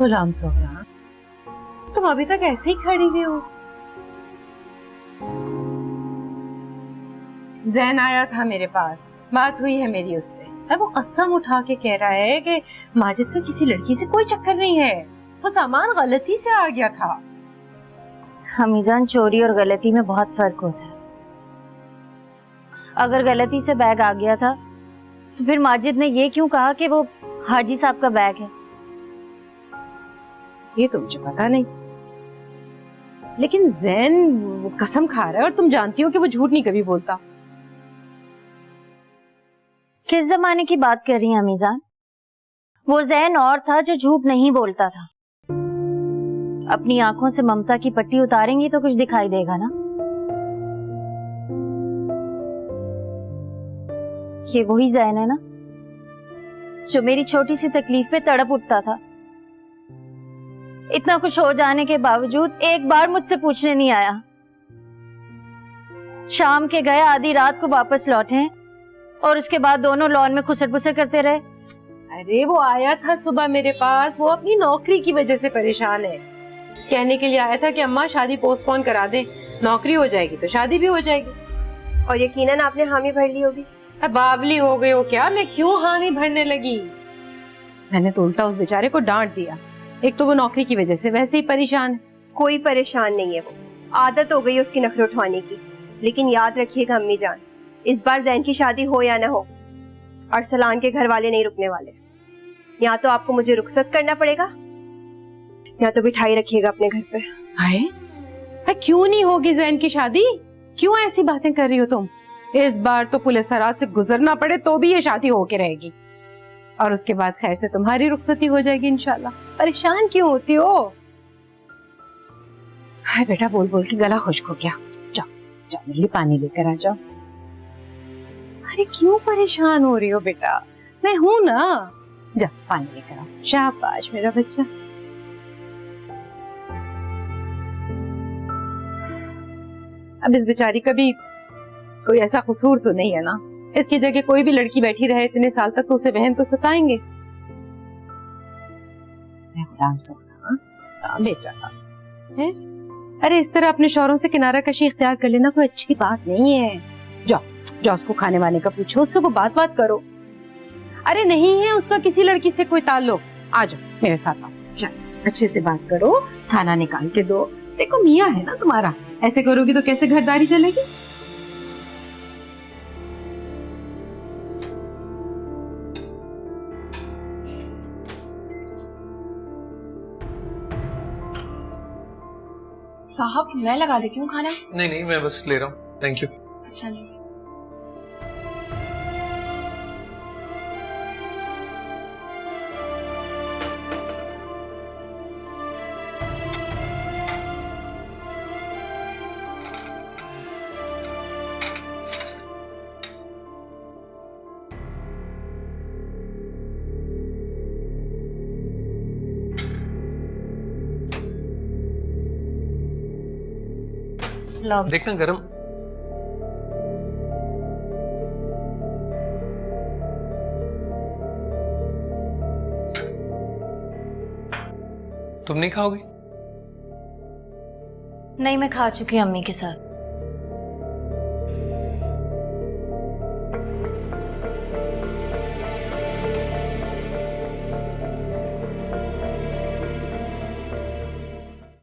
गुलाम सोहरा, तुम अभी तक ऐसे ही खड़ी हुई हो। जैन आया था मेरे पास, बात हुई है मेरी उससे। अब वो कसम उठा के कह रहा है कि माजिद का किसी लड़की से कोई चक्कर नहीं है, वो सामान गलती से आ गया था। हमीजान, चोरी और गलती में बहुत फर्क होता है। अगर गलती से बैग आ गया था तो फिर माजिद ने ये क्यों कहा कि वो हाजी साहब का बैग है? ये तो मुझे पता नहीं, लेकिन जैन कसम खा रहा है और तुम जानती हो कि वो झूठ नहीं कभी बोलता। किस जमाने की बात कर रही हैं हमीजान? वो जैन और था जो झूठ नहीं बोलता था। अपनी आंखों से ममता की पट्टी उतारेंगी तो कुछ दिखाई देगा ना। ये वही जैन है ना जो मेरी छोटी सी तकलीफ पे तड़प उठता था। इतना कुछ हो जाने के बावजूद एक बार मुझसे पूछने नहीं आया। शाम के गए, आधी रात को वापस लौटे और उसके बाद दोनों लॉन में खुसर पुसर करते रहे। अरे वो आया था सुबह मेरे पास, वो अपनी नौकरी की वजह से परेशान है। कहने के लिए आया था कि अम्मा शादी पोस्टपोन करा दें, नौकरी हो जाएगी तो शादी भी हो जाएगी। और यकीनन आपने हामी भर ली होगी। अब बावली हो गए हो क्या? मैं क्यों हामी भरने लगी? मैंने तो उल्टा उस बेचारे को डांट दिया। एक तो वो नौकरी की वजह से वैसे ही परेशान है। कोई परेशान नहीं है, वो आदत हो गई है उसकी नखरे उठवाने की। लेकिन याद रखिएगा अम्मी जान, इस बार जैन की शादी हो या ना हो, अरसलान के घर वाले नहीं रुकने वाले। या तो आपको मुझे रुखसत करना पड़ेगा या तो बिठाई रखिएगा अपने घर पे। हाय, क्यों नहीं होगी जैन की शादी? क्यों ऐसी बातें कर रही हो तुम? इस बार तो पुलिस हरात से गुजरना पड़े तो भी ये शादी होके रहेगी, और उसके बाद खैर से तुम्हारी रुखसती हो जाएगी इंशाल्लाह। परेशान क्यों होती हो? हाय बेटा, बोल बोल के गला खुश्क हो गया। जाओ जाओ, मेरे लिए पानी लेकर आ जाओ। अरे क्यों परेशान हो रही हो बेटा? मैं हूं ना, जा पानी लेकर आओ। शाबाश मेरा बच्चा। अब इस बेचारी का भी कोई ऐसा कसूर तो नहीं है ना। इसकी जगह कोई भी लड़की बैठी रहे इतने साल तक तो उसे बहन तो सताएंगे। गुलाम सोहरा बेटा है, अरे इस तरह अपने शौहरों से किनारा कशी इख्तियार कर लेना कोई अच्छी बात नहीं है। जाओ जाओ, उसको खाने वाने का पूछो, उससे को बात करो। अरे नहीं है उसका किसी लड़की से कोई ताल्लुक, आ जाओ मेरे साथ आओ, जाओ अच्छे से बात करो, खाना निकाल के दो। देखो मियाँ है ना तुम्हारा, ऐसे करोगी तो कैसे घरदारी चलेगी? साहब मैं लगा देती हूँ खाना। नहीं नहीं, मैं बस ले रहा हूँ, थैंक यू। अच्छा जी। देखना गरम। तुम नहीं खाओगी? नहीं, मैं खा चुकी हूँ अम्मी के साथ।